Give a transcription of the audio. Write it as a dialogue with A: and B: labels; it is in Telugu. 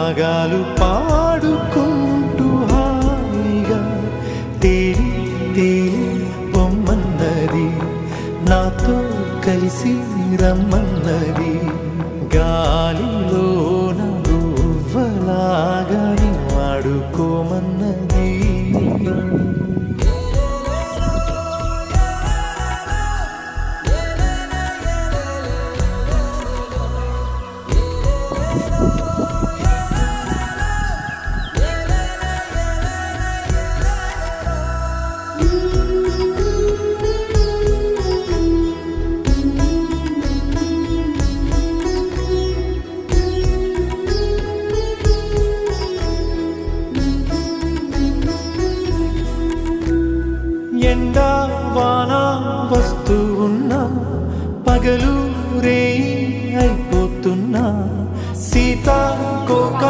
A: రాగాలు పాడుకుంటూ హాయిగా తేలి తేలి పొమ్మన్నది, నాతో కలిసి రమ్మన్నది. గాలిలోన గువ్వలాగా ఆడుకోమన్నది. ఎండా వాన వస్తూ ఉన్నా, పగలు రేయి అయిపోతున్నా, సీతాకోక